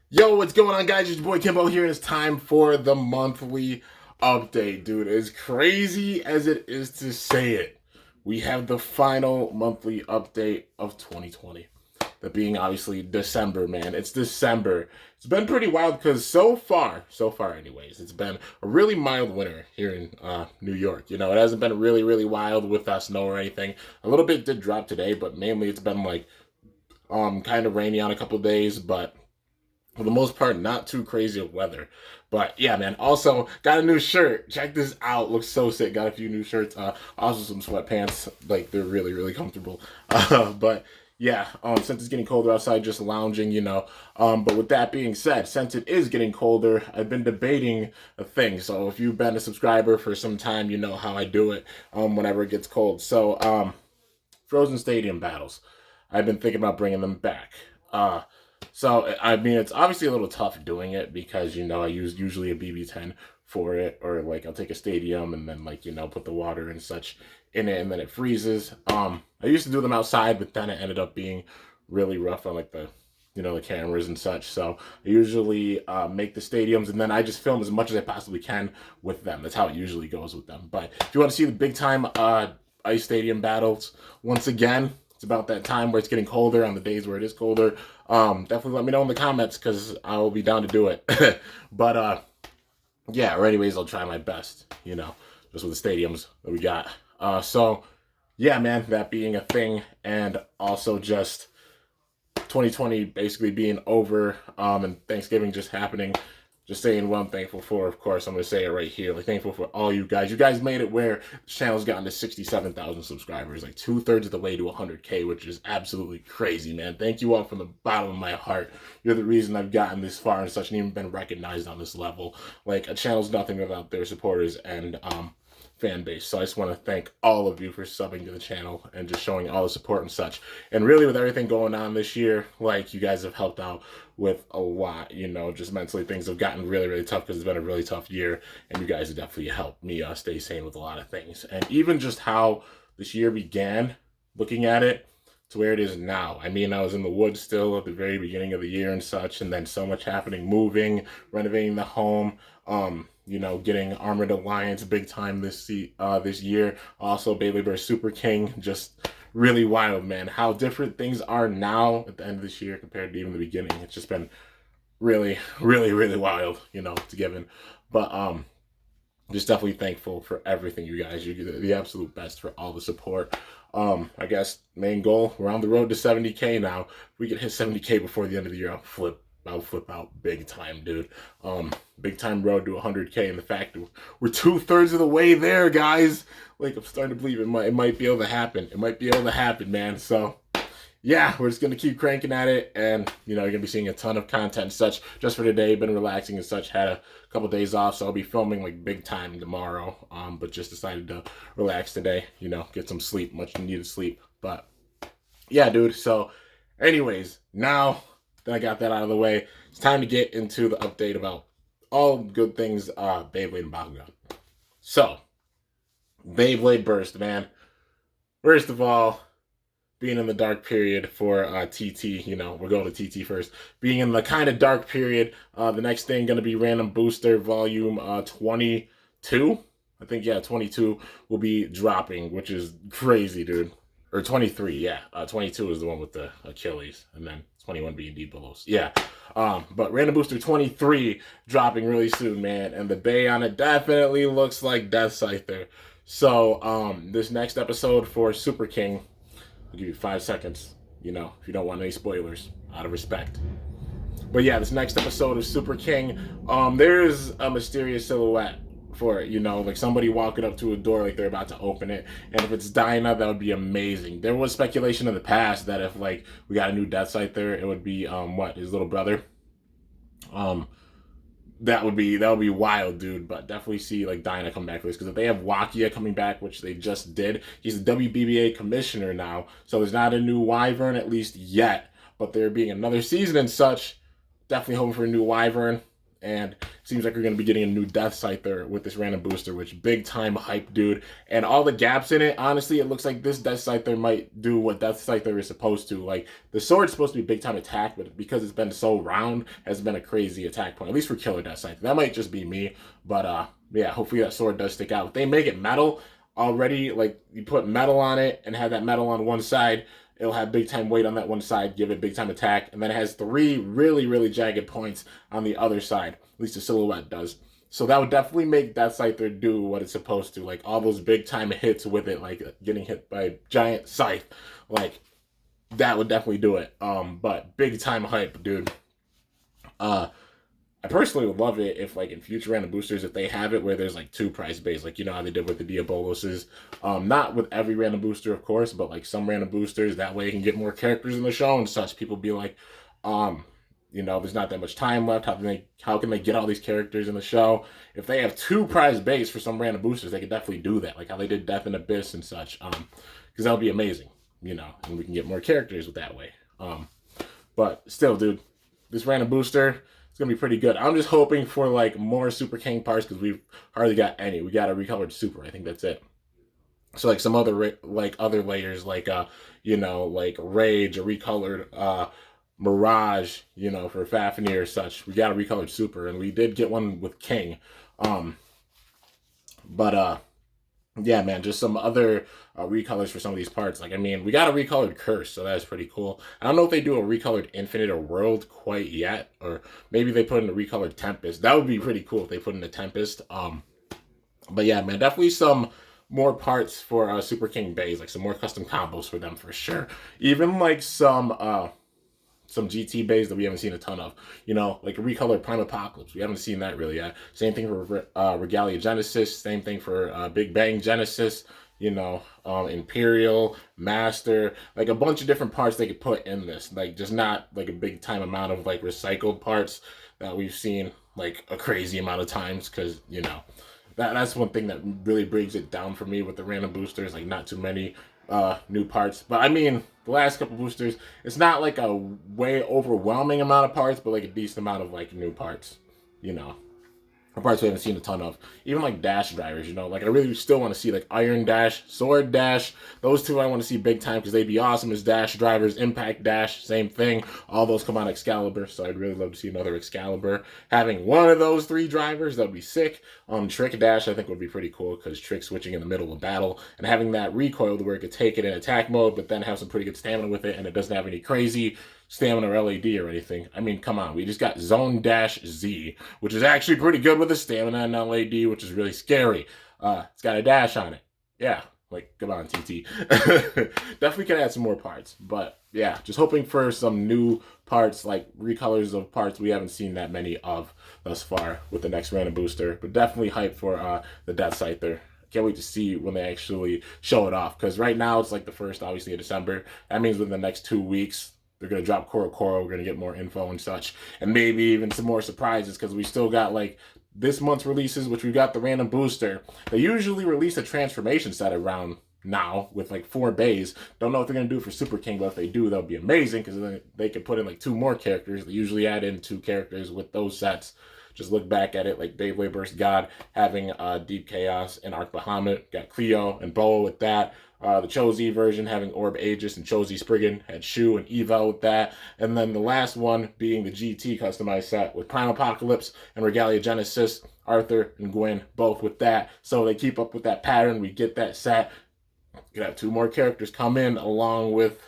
Yo, what's going on, guys? It's your boy Kimbo here, and it's time for the monthly update, dude. As crazy as it is to say it, we have the final monthly update of 2020. That being obviously December, man. It's December. It's been pretty wild because so far, anyways, it's been a really mild winter here in New York. You know, it hasn't been really wild with snow or anything. A little bit did drop today, but mainly it's been like kind of rainy on a couple of days, but for the most part, not too crazy of weather. But yeah, man. Also, got a new shirt. Check this out. Looks so sick. Got a few new shirts. Also some sweatpants. Like they're really comfortable. But yeah, since it's getting colder outside, just lounging, you know. But with that being said, since it is getting colder, I've been debating a thing. So if you've been a subscriber for some time, you know how I do it. Whenever it gets cold. So Frozen Stadium battles. I've been thinking about bringing them back. So I mean, it's obviously a little tough doing it because I use usually a BB10 for it, or like I'll take a stadium and then like put the water and such in it, and then it freezes. I used to do them outside, but then it ended up being really rough on like the cameras and such. So I usually make the stadiums, and then I just film as much as I possibly can with them. That's how it usually goes with them. But if you want to see the big time ice stadium battles once again, it's about that time where it's getting colder on the days where it is colder. Definitely let me know in the comments because I will be down to do it. But yeah, or anyways, I'll try my best, just with the stadiums that we got. So yeah, man, that being a thing, and also just 2020 basically being over, and Thanksgiving just happening. Just saying what I'm thankful for. Of course, I'm gonna say it right here. Like, thankful for all you guys. You guys made it where the channel's gotten to 67,000 subscribers, like 2/3 of the way to 100K, which is absolutely crazy, man. Thank you all from the bottom of my heart. You're the reason I've gotten this far and such, and even been recognized on this level. Like, a channel's nothing without their supporters and fan base. So I just want to thank all of you for subbing to the channel and just showing all the support and such. And really, with everything going on this year, like, you guys have helped out with a lot, just mentally things have gotten really tough because it's been a really tough year, and you guys have definitely helped me stay sane with a lot of things. And even just how this year began, looking at it to where it is now. I mean, I was in the woods still at the very beginning of the year and such, and then so much happening, moving, renovating the home, getting Armored Alliance big time this year. Also, Beyblade Burst Super King, just really wild, man. How different things are now at the end of this year compared to even the beginning. It's just been really wild, to given. But just definitely thankful for everything, you guys. You're the absolute best for all the support. I guess main goal, we're on the road to 70K now. If we can hit 70K before the end of the year, I'll flip out big time, dude. Big time road to 100K, and the fact that we're 2/3 of the way there, guys. Like, I'm starting to believe it might be able to happen. It might be able to happen, man. So yeah, we're just gonna keep cranking at it, and you're gonna be seeing a ton of content and such. Just for today, been relaxing and such. Had a couple days off, so I'll be filming like big time tomorrow. But just decided to relax today. Get some sleep, much needed sleep. But yeah, dude. So, anyways, now that I got that out of the way, it's time to get into the update about all good things Beyblade and Bakugan. So, Beyblade Burst, man. First of all, being in the dark period for TT, we're going to TT first. Being in the kind of dark period, the next thing going to be Random Booster Volume 22. I think, yeah, 22 will be dropping, which is crazy, dude. Or 23, yeah. 22 is the one with the Achilles, and then 21 being Deep Belows. Yeah. But Random Booster 23 dropping really soon, man. And the bay on it definitely looks like Death Scyther. So, this next episode for Super King, I'll give you 5 seconds, if you don't want any spoilers, out of respect. But yeah, this next episode of Super King, there's a mysterious silhouette for it, like somebody walking up to a door like they're about to open it. And if it's Dinah, that would be amazing. There was speculation in the past that if like we got a new Death Scyther, it would be his little brother. That would be wild, dude. But definitely see like Dinah come back for this, because if they have Wakia coming back, which they just did, he's the WBBA commissioner now, so there's not a new Wyvern, at least yet. But there being another season and such, definitely hoping for a new Wyvern. And seems like we're going to be getting a new Death Scyther with this random booster, which big time hype, dude. And all the gaps in it, honestly, it looks like this Death Scyther might do what Death Scyther is supposed to. Like, the sword's supposed to be big time attack, but because it's been so round, has been a crazy attack point, at least for Killer Death Scyther. That might just be me, but yeah, hopefully that sword does stick out. If they make it metal already, like you put metal on it and have that metal on one side, it'll have big time weight on that one side, give it big time attack, and then it has 3 really, really jagged points on the other side. At least the silhouette does. So that would definitely make Death Scyther do what it's supposed to. Like all those big time hits with it, like getting hit by a giant scythe. Like that would definitely do it. But big time hype, dude. I personally would love it if, like, in future random boosters, if they have it where there's, like, 2 prize bays, like, you know how they did with the Diaboloses. Not with every random booster, of course, but, like, some random boosters. That way you can get more characters in the show and such. People be like, you know, there's not that much time left. How can they get all these characters in the show? If they have 2 prize bays for some random boosters, they could definitely do that, like how they did Death and Abyss and such, because that would be amazing, you know, and we can get more characters with that way. But still, dude, this random booster, it's going to be pretty good. I'm just hoping for, like, more Super King parts because we've hardly got any. We got a recolored Super. I think that's it. So, like, some other, like, other layers, like, you know, like Rage, a recolored Mirage, you know, for Fafnir or such. We got a recolored Super, and we did get one with King. Yeah, man, just some other recolors for some of these parts. Like, I mean, we got a recolored Curse, so that's pretty cool. I don't know if they do a recolored Infinite or World quite yet, or maybe they put in a recolored Tempest. That would be pretty cool if they put in a Tempest. But yeah, man, definitely some more parts for Super King Bays, like some more custom combos for them for sure. Even like some GT bays that we haven't seen a ton of. You know, like a recolored Prime Apocalypse. We haven't seen that really yet. Same thing for Regalia Genesis. Same thing for Big Bang Genesis. You know, Imperial, Master. Like a bunch of different parts they could put in this. Like just not like a big time amount of like recycled parts that we've seen like a crazy amount of times. Because, you know, that's one thing that really brings it down for me with the random boosters. Like not too many new parts. But I mean, the last couple boosters, it's not like a way overwhelming amount of parts, but like a decent amount of like new parts, you know. Parts we haven't seen a ton of. Even like dash drivers, you know. Like I really still want to see like Iron Dash, Sword Dash. Those two I want to see big time because they'd be awesome as dash drivers. Impact Dash, same thing. All those come on Excalibur, so I'd really love to see another Excalibur. Having one of those 3 drivers, that'd be sick. Trick Dash I think would be pretty cool because Trick switching in the middle of battle and having that recoil to where it could take it in attack mode, but then have some pretty good stamina with it, and it doesn't have any crazy stamina or LAD or anything. I mean, come on. We just got Zone Dash Z, which is actually pretty good with the stamina and LAD, which is really scary. It's got a dash on it. Yeah, like, come on, TT. Definitely can add some more parts. But, yeah, just hoping for some new parts, like recolors of parts we haven't seen that many of thus far with the next random booster. But definitely hype for the Death Scyther. Can't wait to see when they actually show it off. Because right now it's like the 1st, obviously, of December. That means within the next 2 weeks, they're going to drop Korokoro. We're going to get more info and such. And maybe even some more surprises because we still got like this month's releases, which we got the random booster. They usually release a transformation set around now with like 4 bays. Don't know what they're going to do for Super King, but if they do, that'll be amazing because then they could put in like 2 more characters. They usually add in 2 characters with those sets. Just look back at it, like Beyblade Burst God having Deep Chaos and Arc Bahamut. Got Cleo and Boa with that. The Chozi version having Orb Aegis and Chozi Spriggan, had Shu and Evel with that. And then the last one being the GT customized set with Prime Apocalypse and Regalia Genesis, Arthur and Gwen, both with that. So they keep up with that pattern. We get that set. You could have 2 more characters come in along with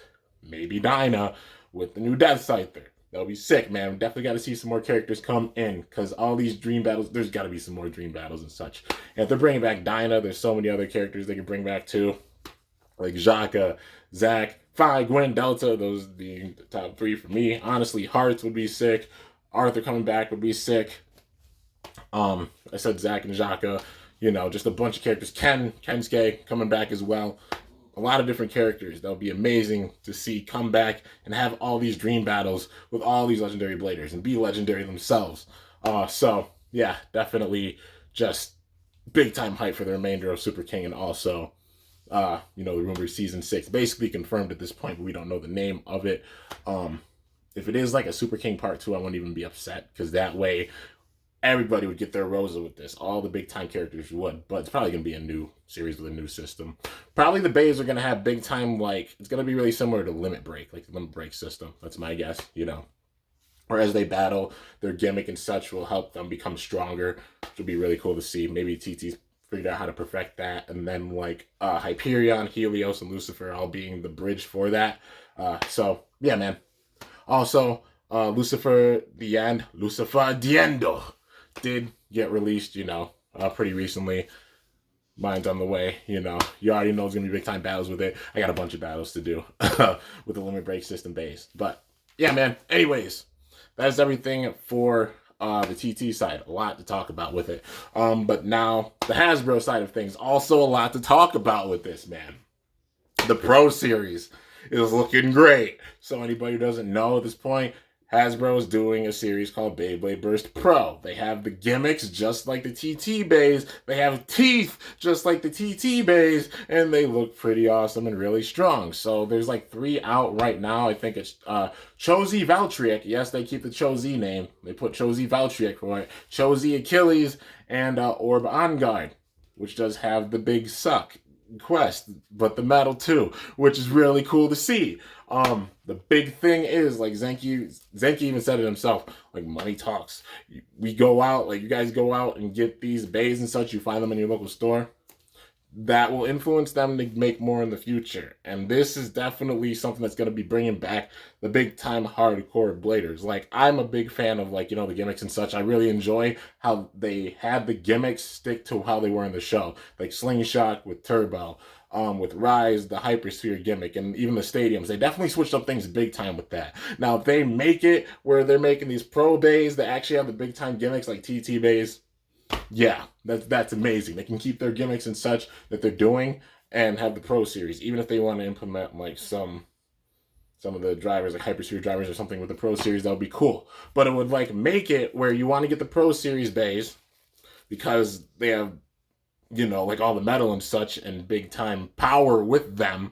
maybe Dinah with the new Death Scyther. That'll be sick, man. We definitely got to see some more characters come in because all these dream battles, there's got to be some more dream battles and such. And if they're bringing back Dinah, there's so many other characters they can bring back too. Like Xhaka, Zack, Fi, Gwen, Delta, those being the top 3 for me. Honestly, Hearts would be sick. Arthur coming back would be sick. I said Zack and Xhaka, you know, just a bunch of characters. Kensuke coming back as well. A lot of different characters. That'll be amazing to see come back and have all these dream battles with all these legendary bladers and be legendary themselves. So, yeah, definitely just big time hype for the remainder of Super King and also you know, the rumored season 6 basically confirmed at this point, but we don't know the name of it. If it is like a Super King Part 2, I won't even be upset because that way everybody would get their Rosa with this. All the big time characters would, but it's probably gonna be a new series with a new system. Probably the bays are gonna have big time, like it's gonna be really similar to Limit Break, like the Limit Break system. That's my guess, you know. Or as they battle, their gimmick and such will help them become stronger, which will be really cool to see. Maybe TT's figured out how to perfect that, and then like Hyperion, Helios, and Lucifer all being the bridge for that. So yeah, man. Also, Lucifer Diendo did get released, you know, pretty recently. Mine's on the way, you know. You already know it's gonna be big time battles with it. I got a bunch of battles to do with the Limit Break system base. But yeah, man. Anyways, that's everything for the TT side. A lot to talk about with it. But now the Hasbro side of things, also a lot to talk about with this, man. The Pro Series is looking great. So anybody who doesn't know at this point, Hasbro is doing a series called Beyblade Burst Pro. They have the gimmicks just like the TT bays. They have teeth just like the TT bays. And they look pretty awesome and really strong. So there's like 3 out right now. I think it's Chozi Valtryek. Yes, they keep the Chozi name. They put Chozi Valtryek for it. Chozi Achilles and Orb Onguard, which does have the big suck quest, but the metal too, which is really cool to see. The big thing is, like Zenki even said it himself, like money talks. We go out, like you guys go out and get these bays and such, you find them in your local store. That will influence them to make more in the future. And this is definitely something that's going to be bringing back the big time hardcore bladers. Like, I'm a big fan of, like, you know, the gimmicks and such. I really enjoy how they had the gimmicks stick to how they were in the show. Like Slingshot with Turbo, with Rise, the Hypersphere gimmick, and even the stadiums. They definitely switched up things big time with that. Now, if they make it where they're making these pro bays that actually have the big time gimmicks like TT bays, yeah, that's amazing. They can keep their gimmicks and such that they're doing and have the Pro Series, even if they want to implement like some of the drivers, like Hypersphere drivers or something with the Pro Series. That would be cool. But it would like make it where you want to get the Pro Series bays because they have, you know, like all the metal and such and big time power with them,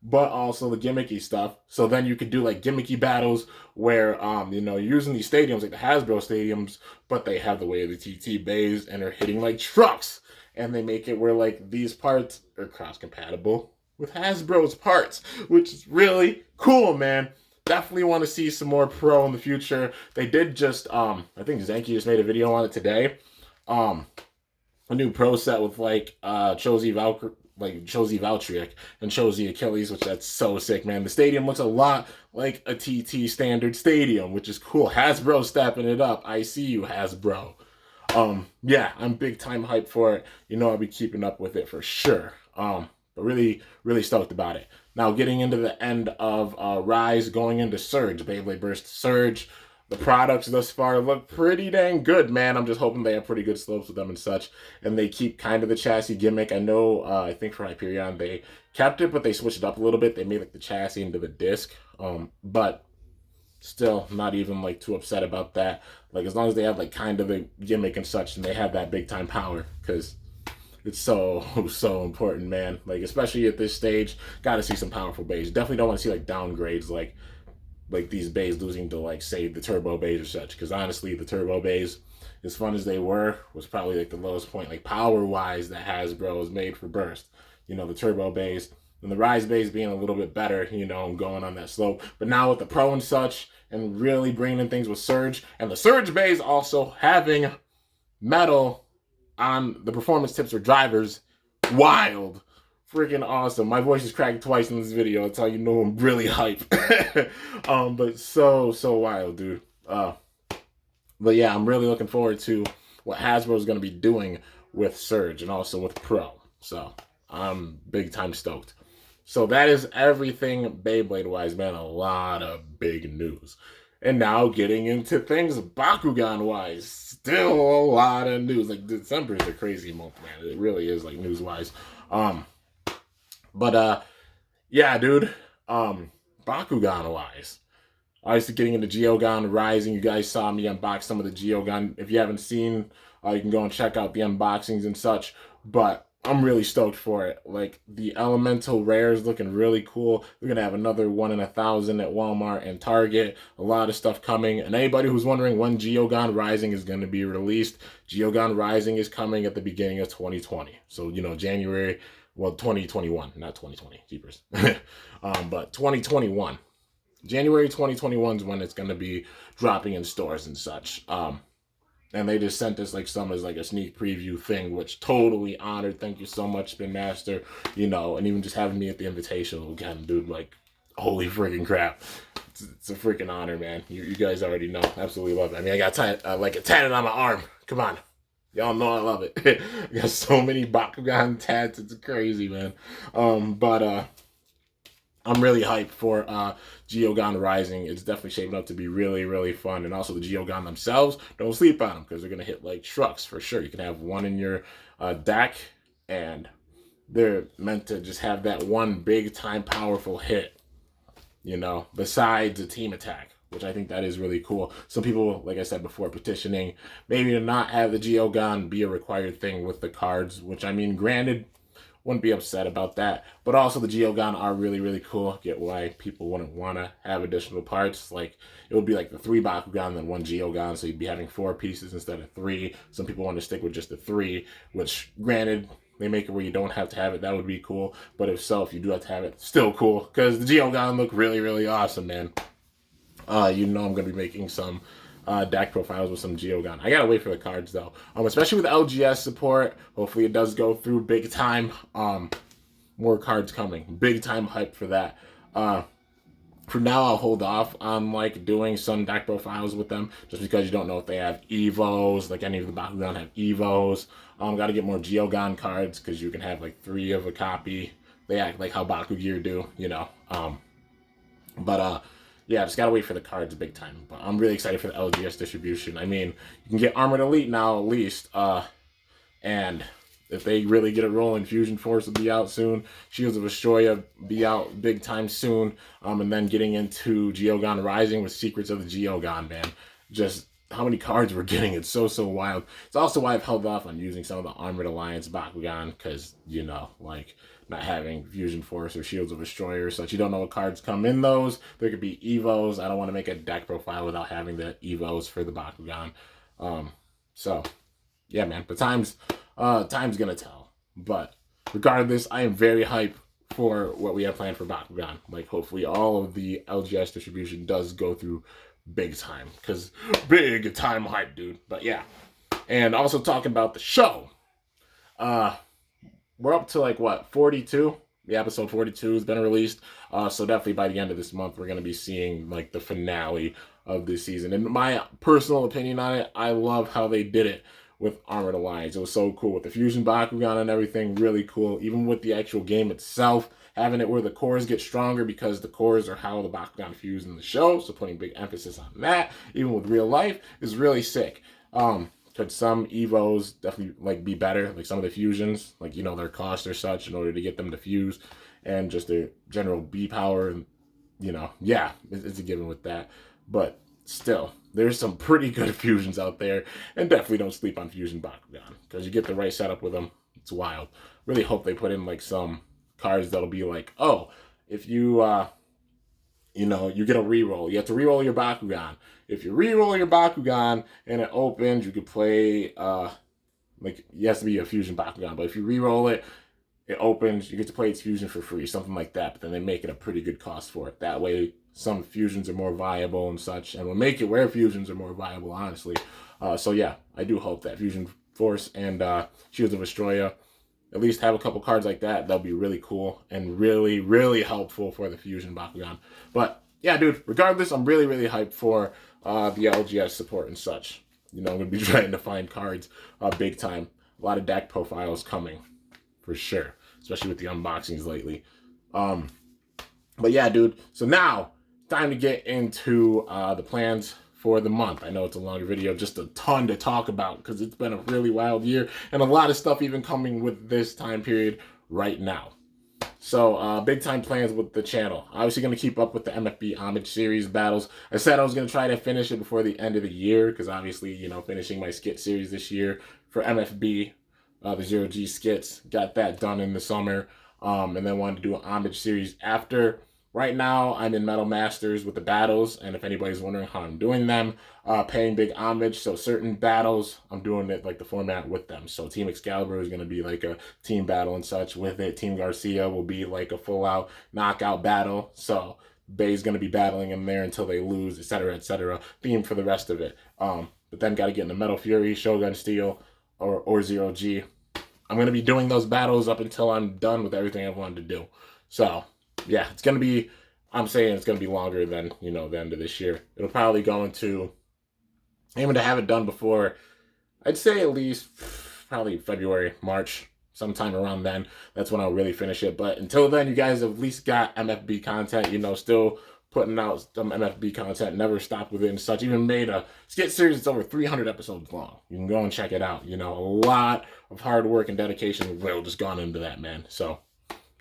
but also the gimmicky stuff. So then you could do like gimmicky battles where you know, you're using these stadiums like the Hasbro stadiums, but they have the way of the TT bays and are hitting like trucks. And they make it where like these parts are cross compatible with Hasbro's parts, which is really cool, man. Definitely want to see some more Pro in the future. They did just I think Zenki just made a video on it today. A new Pro set with like Chozi Valtryek and Chozi Achilles, which that's so sick, man. The stadium looks a lot like a TT standard stadium, which is cool. Hasbro stepping it up. I see you, Hasbro. Yeah, I'm big time hyped for it. You know, I'll be keeping up with it for sure. But really, really stoked about it. Now, getting into the end of Rise, going into Surge, Beyblade Burst Surge. The products thus far look pretty dang good, man. I'm just hoping they have pretty good slopes with them and such. And they keep kind of the chassis gimmick. I know, I think for Hyperion, they kept it, but they switched it up a little bit. They made like the chassis into the disc. But still not even like too upset about that. Like as long as they have like kind of the gimmick and such and they have that big time power, because it's so important, man. Like especially at this stage, gotta see some powerful bays. Definitely don't want to see like downgrades like these bays losing to like say the turbo bays or such, because honestly the turbo bays, as fun as they were, was probably like the lowest point like power wise that Hasbro has made for Burst. You know, the turbo bays and the Rise bays being a little bit better, you know, going on that slope. But now with the Pro and such and really bringing in things with Surge, and the Surge bays also having metal on the performance tips or drivers, wild. Freaking awesome. My voice is cracked twice in this video. That's how you know I'm really hype. But so wild, dude. But yeah, I'm really looking forward to what Hasbro is going to be doing with Surge and also with Pro. So I'm big time stoked. So that is everything Beyblade-wise, man. A lot of big news. And now getting into things Bakugan-wise. Still a lot of news. Like December is a crazy month, man. It really is, like, news-wise. But yeah, dude, Bakugan-wise, obviously getting into Geogan Rising. You guys saw me unbox some of the Geogan. If you haven't seen, you can go and check out the unboxings and such. But I'm really stoked for it. Like, the elemental rares looking really cool. We're gonna have another 1 in 1,000 at Walmart and Target. A lot of stuff coming. And anybody who's wondering when Geogon Rising is gonna be released, Geogon Rising is coming at the beginning of 2020. So, January, well, 2021, not 2020, jeepers. But 2021. January 2021 is when it's gonna be dropping in stores and such. And they just sent us like some as like a sneak preview thing, which totally honored. Thank you so much, Spin Master. And even just having me at the Invitational again, dude, like, holy freaking crap. It's a freaking honor, man. You guys already know. Absolutely love it. I mean, I got like a tatted on my arm. Come on. Y'all know I love it. I got so many Bakugan tats. It's crazy, man. But I'm really hyped for Geogon Rising. It's definitely shaping up to be really, really fun. And also the Geogon themselves, don't sleep on them because they're going to hit like trucks for sure. You can have one in your deck, and they're meant to just have that one big time powerful hit, besides a team attack, which I think that is really cool. Some people, like I said before, petitioning maybe to not have the Geogon be a required thing with the cards, which, I mean, granted, wouldn't be upset about that. But also the Geogon are really, really cool. Get why people wouldn't want to have additional parts. Like, it would be like the 3 Bakugan and 1 Geogon, so you'd be having 4 pieces instead of 3. Some people want to stick with just the 3, which, granted, they make it where you don't have to have it. That would be cool. But if so, if you do have to have it, still cool. Because the Geogon look really, really awesome, man. I'm going to be making some deck profiles with some Geogon. I gotta wait for the cards though. Especially with LGS support. Hopefully it does go through big time. More cards coming. Big time hype for that. For now, I'll hold off on like doing some deck profiles with them, just because you don't know if they have Evos. Like, any of the Bakugan have Evos. Got to get more Geogon cards because you can have like 3 of a copy. They act like how Bakugear do, Yeah, just gotta wait for the cards big time. But I'm really excited for the LGS distribution. I mean, you can get Armored Elite now at least. And if they really get it rolling, Fusion Force will be out soon. Shields of Astroya be out big time soon. And then getting into Geogon Rising with Secrets of the Geogon, man. Just how many cards we're getting. It's so wild. It's also why I've held off on using some of the Armored Alliance Bakugan, because, like, not having Fusion Force or Shields of Destroyer or such. You don't know what cards come in those. There could be Evos. I don't want to make a deck profile without having the Evos for the Bakugan. So, yeah, man. But time's going to tell. But regardless, I am very hyped for what we have planned for Bakugan. Like, hopefully all of the LGS distribution does go through big time. Because big time hype, dude. But, yeah. And also talking about the show. We're up to, like, what, 42? The episode 42 has been released. So definitely by the end of this month, we're going to be seeing, like, the finale of this season. And my personal opinion on it, I love how they did it with Armored Alliance. It was so cool with the Fusion Bakugan and everything. Really cool. Even with the actual game itself, having it where the cores get stronger, because the cores are how the Bakugan fuse in the show. So putting big emphasis on that, even with real life, is really sick. Could some Evos definitely like be better, like some of the fusions, like, their cost or such, in order to get them to fuse, and just their general B power, and yeah, it's a given with that. But still, there's some pretty good fusions out there, and definitely don't sleep on Fusion Bakugan, because you get the right setup with them. It's wild. Really hope they put in like some cards that'll be like, oh, if you you get a reroll. You have to reroll your Bakugan. If you reroll your Bakugan and it opens, you could play, like, it has to be a Fusion Bakugan, but if you reroll it, it opens, you get to play its fusion for free, something like that. But then they make it a pretty good cost for it. That way, some fusions are more viable and such, and will make it where fusions are more viable, honestly. So yeah, I do hope that Fusion Force and Shields of Astroya at least have a couple cards like that. That'll be really cool and really, really helpful for the Fusion Bakugan. But yeah, dude, regardless, I'm really, really hyped for the LGS support and such. I'm going to be trying to find cards big time. A lot of deck profiles coming, for sure, especially with the unboxings lately. But yeah, dude, so now, time to get into the plans for the month. I know it's a longer video, just a ton to talk about, because it's been a really wild year, and a lot of stuff even coming with this time period right now. So, big time plans with the channel. Obviously going to keep up with the MFB Homage Series battles. I said I was going to try to finish it before the end of the year, because obviously, finishing my skit series this year for MFB the Zero G skits. Got that done in the summer, and then wanted to do an homage series after. Right now, I'm in Metal Masters with the battles, and if anybody's wondering how I'm doing them, paying big homage. So certain battles, I'm doing it like the format with them. So Team Excalibur is going to be like a team battle and such with it. Team Garcia will be like a full-out knockout battle. So Bay's going to be battling in there until they lose, etc., etc. Theme for the rest of it. But then got to get into Metal Fury, Shogun Steel, or Zero G. I'm going to be doing those battles up until I'm done with everything I've wanted to do. So yeah, it's going to be, I'm saying it's going to be longer than, the end of this year. It'll probably go into, aiming to have it done before, I'd say at least probably February, March, sometime around then. That's when I'll really finish it. But until then, you guys have at least got MFB content, still putting out some MFB content, never stopped with it and such. Even made a skit series that's over 300 episodes long. You can go and check it out. A lot of hard work and dedication will just gone into that, man. So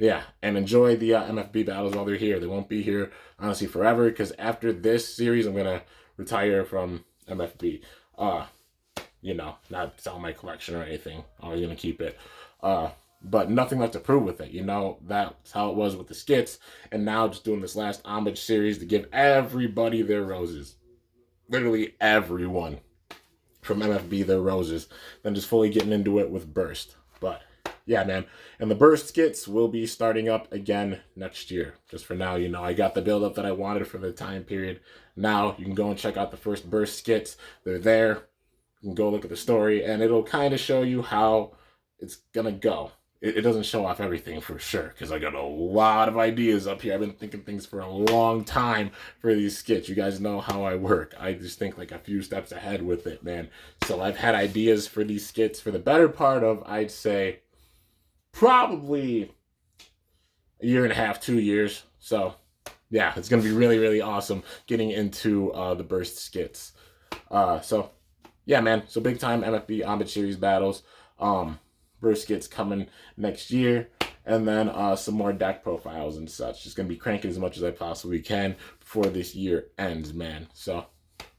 yeah, and enjoy the MFB battles while they're here. They won't be here, honestly, forever, because after this series, I'm going to retire from MFB. Not sell my collection or anything. I'm always going to keep it. But nothing left to prove with it. That's how it was with the skits. And now just doing this last homage series to give everybody their roses. Literally everyone from MFB their roses. Then just fully getting into it with Burst. But yeah, man. And the Burst skits will be starting up again next year. Just for now, I got the build up that I wanted for the time period. Now you can go and check out the first Burst skits. They're there. You can go look at the story, and it'll kind of show you how it's gonna go. It doesn't show off everything for sure, because I got a lot of ideas up here. I've been thinking things for a long time for these skits. You guys know how I work. I just think like a few steps ahead with it, man. So I've had ideas for these skits for the better part of, I'd say, probably a year and a half, 2 years. So yeah, it's gonna be really, really awesome getting into the Burst skits. So yeah, man. So big time MFB homage series battles. Burst skits coming next year, and then some more deck profiles and such. Just gonna be cranking as much as I possibly can before this year ends, man. So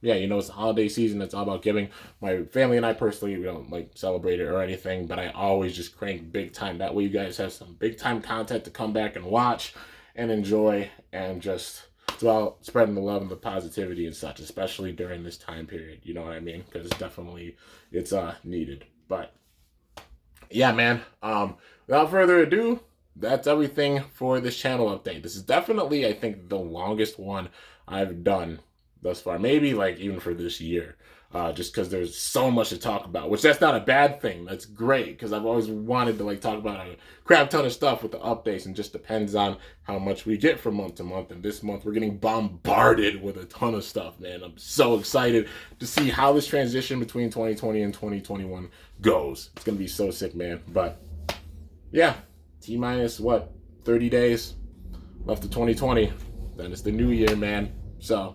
yeah, it's the holiday season. It's all about giving. My family and I personally, we don't like celebrate it or anything, but I always just crank big time. That way you guys have some big time content to come back and watch and enjoy, and just it's about spreading the love and the positivity and such, especially during this time period. You know what I mean? Because it's needed. But yeah, man. Without further ado, that's everything for this channel update. This is definitely, I think, the longest one I've done thus far. Maybe like even for this year. Just because there's so much to talk about, which that's not a bad thing. That's great, because I've always wanted to talk about a crap ton of stuff with the updates, and just depends on how much we get from month to month. And this month we're getting bombarded with a ton of stuff, man. I'm so excited to see how this transition between 2020 and 2021 goes. It's gonna be so sick, man. But yeah, T-minus 30 days left to 2020. Then it's the new year, man. So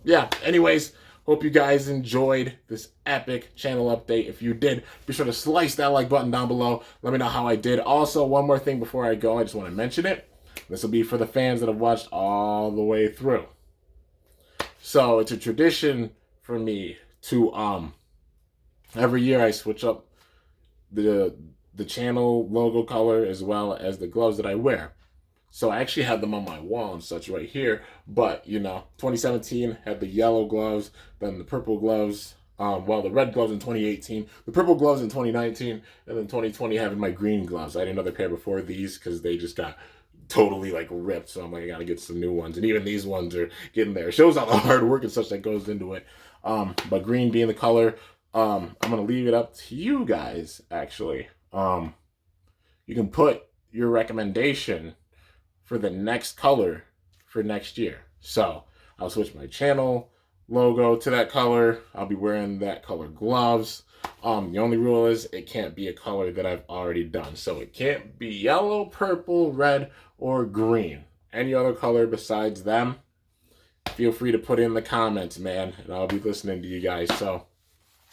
yeah, anyways, hope you guys enjoyed this epic channel update. If you did, be sure to slice that like button down below. Let me know how I did. Also, one more thing before I go, I just want to mention it. This will be for the fans that have watched all the way through. So it's a tradition for me to every year I switch up the channel logo color as well as the gloves that I wear. So I actually had them on my wall and such right here, but 2017 had the yellow gloves, then the purple gloves, the red gloves in 2018, the purple gloves in 2019, and then 2020 having my green gloves. I had another pair before these because they just got totally ripped, so I'm like, I gotta get some new ones, and even these ones are getting there. It shows all the hard work and such that goes into it. But green being the color, I'm gonna leave it up to you guys. Actually, you can put your recommendation for the next color for next year. So I'll switch my channel logo to that color. I'll be wearing that color gloves. The only rule is it can't be a color that I've already done. So it can't be yellow, purple, red, or green. Any other color besides them, feel free to put in the comments, man, and I'll be listening to you guys. So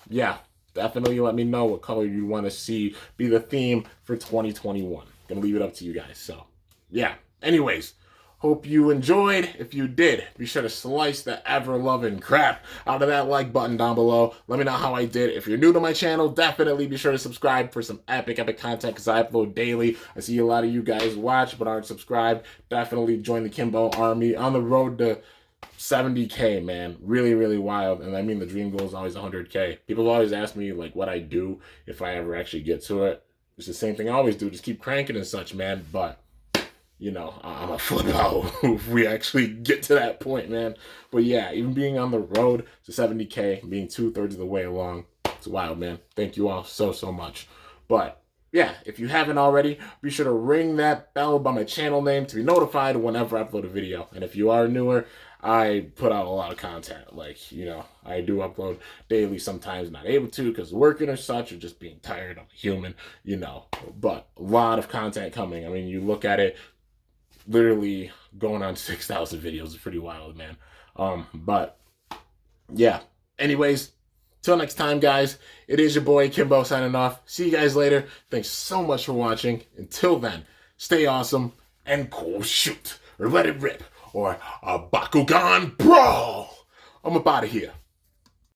yeah, definitely let me know what color you want to see be the theme for 2021. Gonna leave it up to you guys. So yeah. Anyways, Hope you enjoyed. If you did, be sure to slice the ever-loving crap out of that like button down below. Let me know how I did. If you're new to my channel, definitely be sure to subscribe for some epic content because I upload daily. I see a lot of you guys watch but aren't subscribed. Definitely join the Kimbo Army on the road to 70K, man. Really wild. And I mean, the dream goal is always 100K. People always ask me like what I do if I ever actually get to it. It's the same thing I always do, just keep cranking and such, man. But you know, I'm a flip out if we actually get to that point, man. But yeah, even being on the road to 70K, being 2/3 of the way along, it's wild, man. Thank you all so much. But yeah, if you haven't already, be sure to ring that bell by my channel name to be notified whenever I upload a video. And if you are newer, I put out a lot of content. Like, you know, I do upload daily, sometimes not able to because working or such, or just being tired. I'm a human, you know. But a lot of content coming. I mean, you look at it, literally going on 6,000 videos is pretty wild, man. But yeah, anyways, till next time, guys, it is your boy Kimbo signing off. See you guys later. Thanks so much for watching. Until then, stay awesome and cool shoot, or let it rip, or a Bakugan brawl. I'm up out of here.